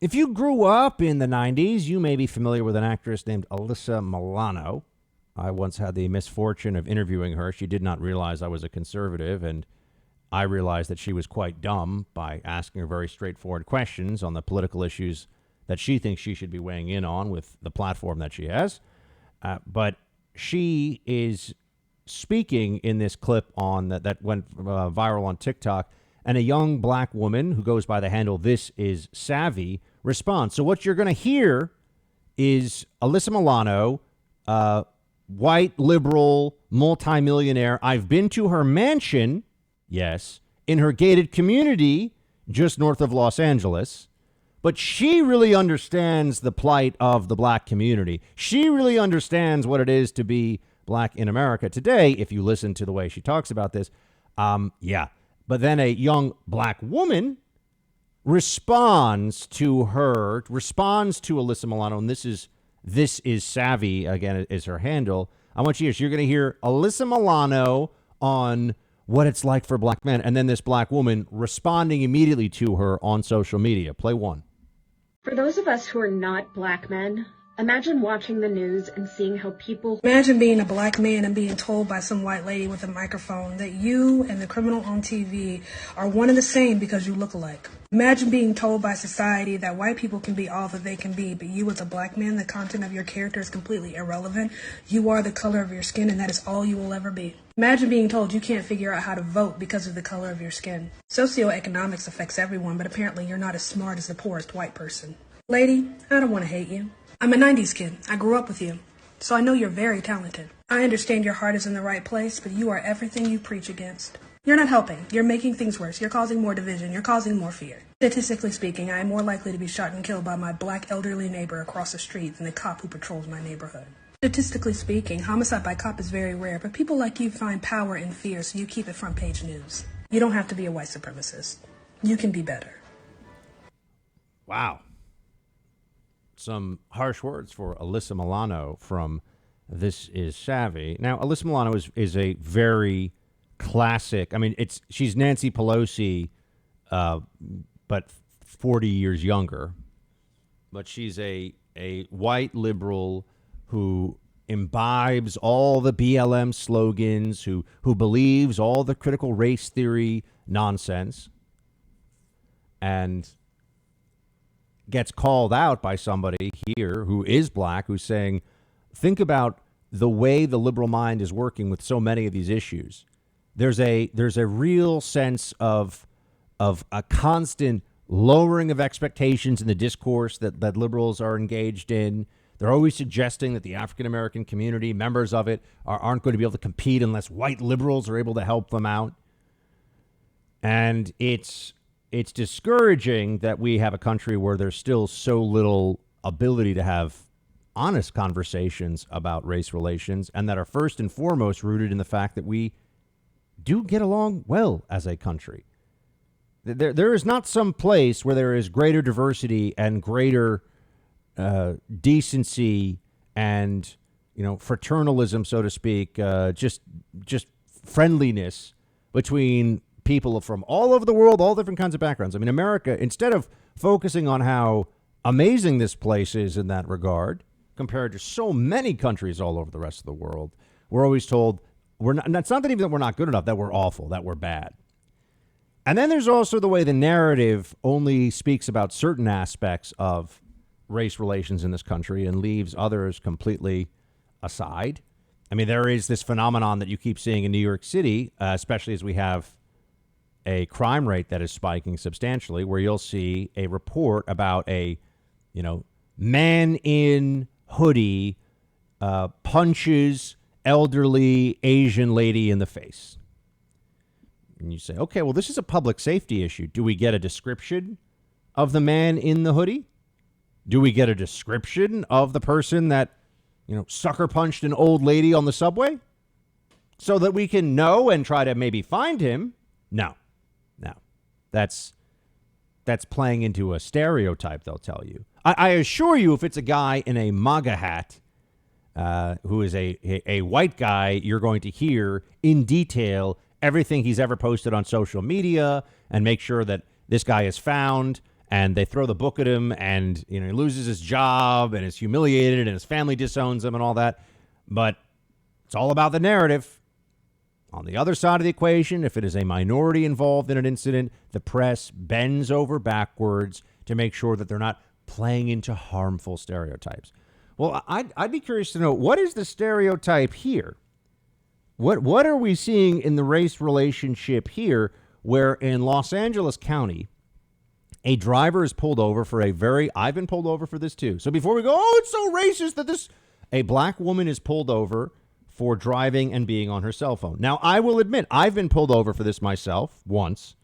If you grew up in the 90s, you may be familiar with an actress named Alyssa Milano. I once had the misfortune of interviewing her. She did not realize I was a conservative, and I realized that she was quite dumb by asking her very straightforward questions on the political issues that she thinks she should be weighing in on with the platform that she has. But she is speaking in this clip on that went viral on TikTok, and a young black woman who goes by the handle "This Is Savvy" responds. So what you're going to hear is Alyssa Milano, white liberal multimillionaire. I've been to her mansion, yes, in her gated community just north of Los Angeles. But she really understands the plight of the black community. She really understands what it is to be black in America today, if you listen to the way she talks about this. Yeah. But then a young black woman responds to Alyssa Milano, and this is Savvy, again, is her handle. I want you to hear, you're going to hear Alyssa Milano on what it's like for black men, and then this black woman responding immediately to her on social media. Play one. For those of us who are not black men, imagine watching the news and seeing how people... Imagine being a black man and being told by some white lady with a microphone that you and the criminal on TV are one and the same because you look alike. Imagine being told by society that white people can be all that they can be, but you as a black man, the content of your character is completely irrelevant. You are the color of your skin, and that is all you will ever be. Imagine being told you can't figure out how to vote because of the color of your skin. Socioeconomics affects everyone, but apparently you're not as smart as the poorest white person. Lady, I don't want to hate you. I'm a 90s kid. I grew up with you. So I know you're very talented. I understand your heart is in the right place, but you are everything you preach against. You're not helping. You're making things worse. You're causing more division. You're causing more fear. Statistically speaking, I am more likely to be shot and killed by my black elderly neighbor across the street than the cop who patrols my neighborhood. Statistically speaking, homicide by cop is very rare, but people like you find power in fear, so you keep it front page news. You don't have to be a white supremacist. You can be better. Wow. Some harsh words for Alyssa Milano from This Is Savvy. Now, Alyssa Milano is a very classic. I mean, she's Nancy Pelosi, but 40 years younger. But she's a white liberal who imbibes all the BLM slogans, who believes all the critical race theory nonsense, and gets called out by somebody here who is black, who's saying, think about the way the liberal mind is working with so many of these issues. There's a real sense of a constant lowering of expectations in the discourse that liberals are engaged in. They're always suggesting that the African-American community, members of it, aren't going to be able to compete unless white liberals are able to help them out. And it's discouraging that we have a country where there's still so little ability to have honest conversations about race relations, and that are first and foremost rooted in the fact that we do get along well as a country. There is not some place where there is greater diversity and greater decency and, fraternalism, so to speak, just friendliness between people from all over the world, all different kinds of backgrounds. I mean, America, instead of focusing on how amazing this place is in that regard, compared to so many countries all over the rest of the world, we're always told we're not. It's not that even that we're not good enough, that we're awful, that we're bad. And then there's also the way the narrative only speaks about certain aspects of race relations in this country and leaves others completely aside. I mean, there is this phenomenon that you keep seeing in New York City, especially as we have a crime rate that is spiking substantially, where you'll see a report about a, man in hoodie punches elderly Asian lady in the face. And you say, okay, well, this is a public safety issue. Do we get a description of the man in the hoodie? Do we get a description of the person that, sucker punched an old lady on the subway so that we can know and try to maybe find him? No. That's playing into a stereotype, they'll tell you. I assure you, if it's a guy in a MAGA hat who is a white guy, you're going to hear in detail everything he's ever posted on social media and make sure that this guy is found and they throw the book at him, and he loses his job and is humiliated, and his family disowns him and all that. But it's all about the narrative. On the other side of the equation, if it is a minority involved in an incident, the press bends over backwards to make sure that they're not playing into harmful stereotypes. Well, I'd be curious to know, what is the stereotype here? What are we seeing in the race relationship here, where in Los Angeles County, a driver is pulled over for I've been pulled over for this too. So before we go, it's so racist that a black woman is pulled over for driving and being on her cell phone. Now, I will admit, I've been pulled over for this myself once,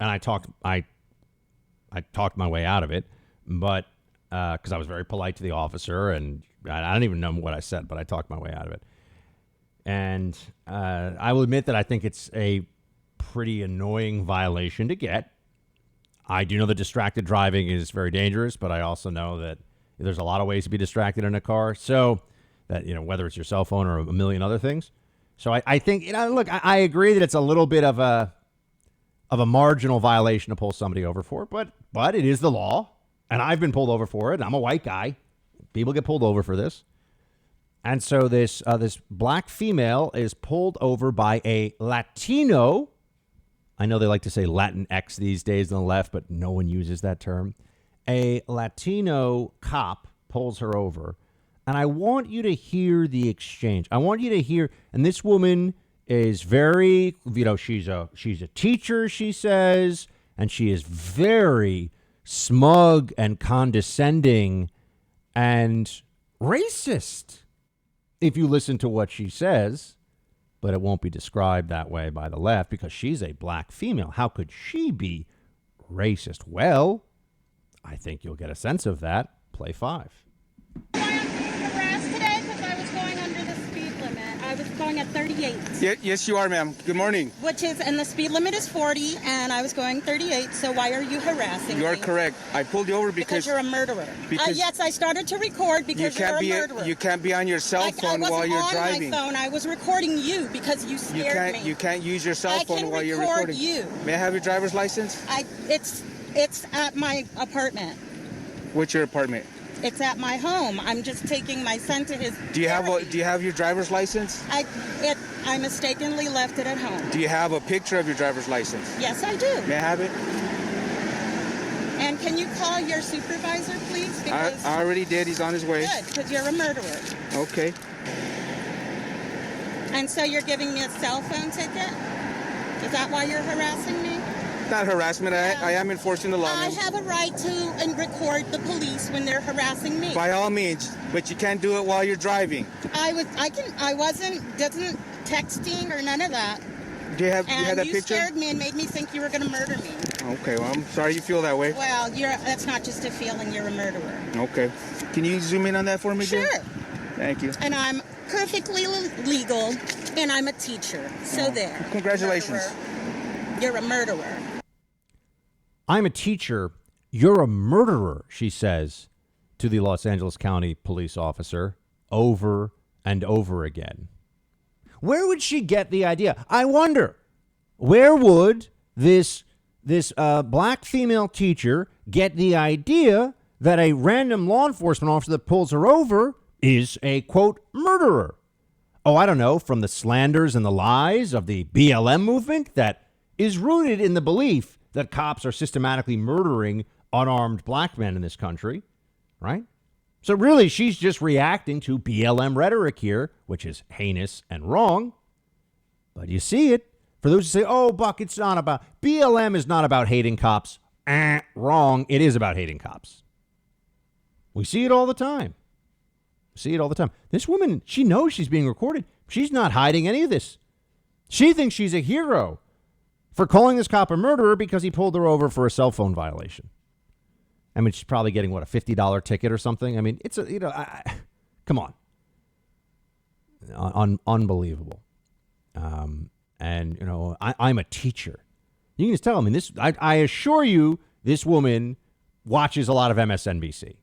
and I talked my way out of it, but because I was very polite to the officer, and I don't even know what I said, but I talked my way out of it. And I will admit that I think it's a pretty annoying violation to get. I do know that distracted driving is very dangerous, but I also know that there's a lot of ways to be distracted in a car. So that, whether it's your cell phone or a million other things. So I think, look, I agree that it's a little bit of a marginal violation to pull somebody over for, but it is the law, and I've been pulled over for it. I'm a white guy. People get pulled over for this. And so this black female is pulled over by a Latino. I know they like to say Latinx these days on the left, but no one uses that term. A Latino cop pulls her over. And I want you to hear the exchange. I want you to hear, and this woman is very, she's a teacher, she says, and she is very smug and condescending and racist, if you listen to what she says, but it won't be described that way by the left because she's a black female. How could she be racist? Well, I think you'll get a sense of that. Play 5. Harassed today because I was going under the speed limit. I was going at 38. Yes, you are, ma'am. Good morning. And the speed limit is 40, and I was going 38, so why are you harassing me? You are correct. I pulled you over because you're a murderer. Yes, I started to record because you're a murderer. You can't be on your cell phone while you're driving. I wasn't on my phone. I was recording you because you scared me. You can't use your cell phone while you're recording. I can record you. May I have your driver's license? It's at my apartment. What's your apartment? It's at my home. I'm just taking my son to his. Do you have your driver's license? I mistakenly left it at home. Do you have a picture of your driver's license? Yes, I do. May I have it? And can you call your supervisor, please? Because I already did. He's on his way. Good, because you're a murderer. Okay. And so you're giving me a cell phone ticket? Is that why you're harassing me? Not harassment. Yeah. I am enforcing the law. I have a right to record the police when they're harassing me. By all means, but you can't do it while you're driving. I wasn't texting or none of that. You had that picture? You scared me and made me think you were going to murder me. Okay, well, I'm sorry you feel that way. Well, that's not just a feeling. You're a murderer. Okay. Can you zoom in on that for me, Sure. Joe? Thank you. And I'm perfectly legal, and I'm a teacher. So there. Congratulations. Murderer. You're a murderer. I'm a teacher. You're a murderer, she says to the Los Angeles County police officer over and over again. Where would she get the idea? I wonder, where would this black female teacher get the idea that a random law enforcement officer that pulls her over is a, quote, murderer? Oh, I don't know, from the slanders and the lies of the BLM movement that is rooted in the belief that cops are systematically murdering unarmed black men in this country, right? So really, she's just reacting to BLM rhetoric here, which is heinous and wrong. But you see it. For those who say, oh, Buck, it's not about, BLM is not about hating cops. Wrong. It is about hating cops. We see it all the time. This woman, she knows she's being recorded. She's not hiding any of this. She thinks she's a hero for calling this cop a murderer because he pulled her over for a cell phone violation. I mean, she's probably getting, what, a $50 ticket or something? I mean, it's come on. Unbelievable. And, I'm a teacher. You can just tell, I assure you, this woman watches a lot of MSNBC.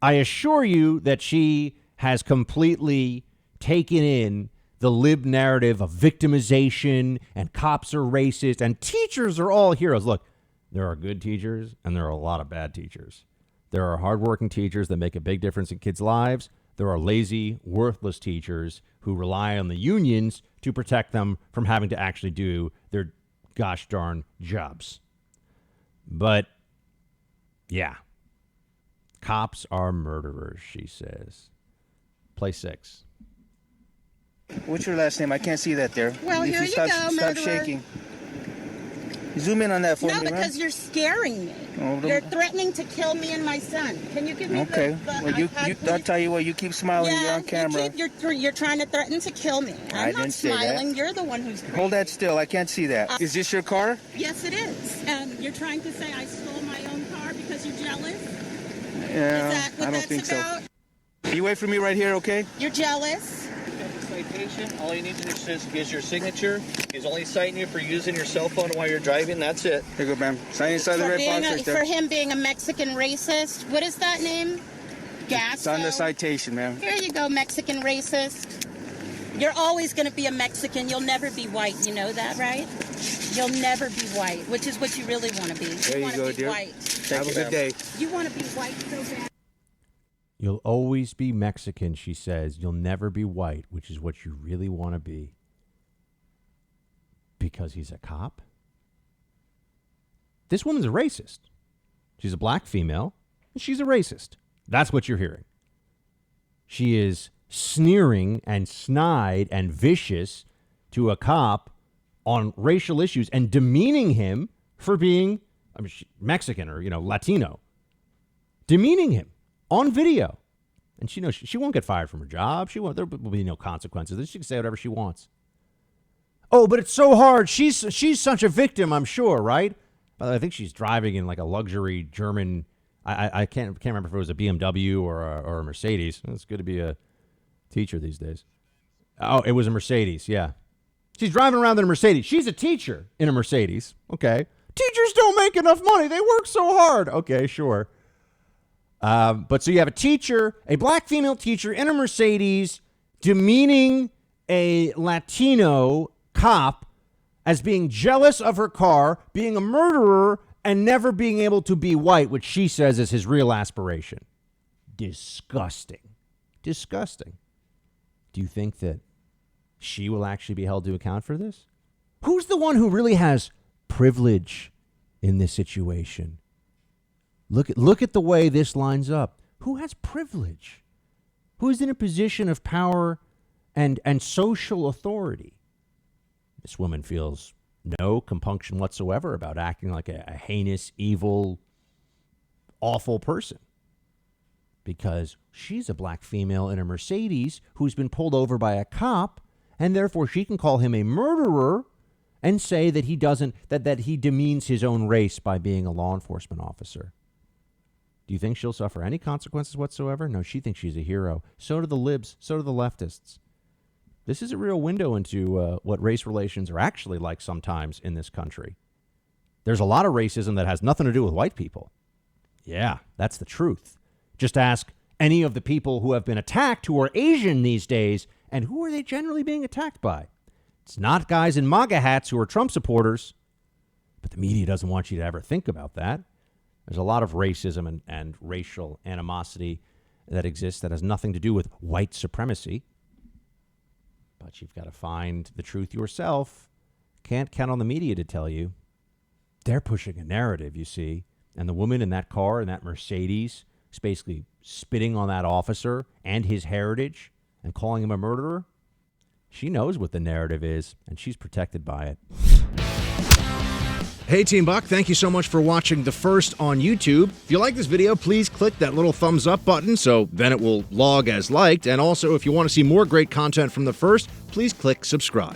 I assure you that she has completely taken in the lib narrative of victimization and cops are racist and teachers are all heroes. Look, There are good teachers, and there are a lot of bad teachers. There are hardworking teachers that make a big difference in kids' lives. There are lazy, worthless teachers who rely on the unions to protect them from having to actually do their gosh darn jobs. But, yeah, cops are murderers, she says. Play 6. What's your last name? I can't see that there. Well, If here you stop, go, Stop murderer. shaking. Zoom in on that for No, me, man. because you're scaring me. Oh, You're threatening to kill me and my son. Can you give me Okay. the Well, iPad, I'll please? tell you what. You keep smiling. You're on camera. You're trying to threaten to kill me. I I'm not didn't say that. smiling. You're the one who's Hold that still. I can't see that. Is this your car? Yes, it is. And you're trying to say I stole my own car because you're jealous? Yeah. Is that what I don't that's think about? so. You wait for me right here, okay? You're jealous? Citation. All you need to do is your signature. He's only citing you for using your cell phone while you're driving. That's it. Here you go, ma'am. Sign inside the For, red being box right for there. him being a Mexican racist. What is that name? It's on the Gasto? citation, ma'am. Here you go, Mexican racist. You're always going to be a Mexican. You'll never be white. You know that, right? You'll never be white, which is what you really want to be. There you want to go, be dear. white. Have a good day. You want to be white so bad. You'll always be Mexican, she says. You'll never be white, which is what you really want to be. Because he's a cop? This woman's a racist. She's a black female, and she's a racist. That's what you're hearing. She is sneering and snide and vicious to a cop on racial issues and demeaning him for being Mexican or, Latino. Demeaning him on video. And she knows she won't get fired from her job. There will be no consequences. She can say whatever she wants. Oh, but it's so hard. She's such a victim, I'm sure, right? But I think she's driving in like a luxury German. I can't remember if it was a BMW or a Mercedes. It's good to be a teacher these days. Oh, it was a Mercedes, yeah. She's driving around in a Mercedes. She's a teacher in a Mercedes. Okay. Teachers don't make enough money. They work so hard. Okay, sure. But so you have a teacher, a black female teacher in a Mercedes demeaning a Latino cop as being jealous of her car, being a murderer, and never being able to be white, which she says is his real aspiration. Disgusting. Disgusting. Do you think that she will actually be held to account for this? Who's the one who really has privilege in this situation? Look at the way this lines up. Who has privilege? Who is in a position of power and social authority? This woman feels no compunction whatsoever about acting like a heinous, evil, awful person. Because she's a black female in a Mercedes who's been pulled over by a cop, and therefore she can call him a murderer and say that that he demeans his own race by being a law enforcement officer. Do you think she'll suffer any consequences whatsoever? No, she thinks she's a hero. So do the libs. So do the leftists. This is a real window into what race relations are actually like sometimes in this country. There's a lot of racism that has nothing to do with white people. Yeah, that's the truth. Just ask any of the people who have been attacked who are Asian these days, and who are they generally being attacked by? It's not guys in MAGA hats who are Trump supporters, but the media doesn't want you to ever think about that. There's a lot of racism and racial animosity that exists that has nothing to do with white supremacy. But you've got to find the truth yourself. Can't count on the media to tell you. They're pushing a narrative, you see. And the woman in that car, in that Mercedes, is basically spitting on that officer and his heritage and calling him a murderer. She knows what the narrative is, and she's protected by it. Hey, Team Buck, thank you so much for watching The First on YouTube. If you like this video, please click that little thumbs up button so then it will log as liked. And also, if you want to see more great content from The First, please click subscribe.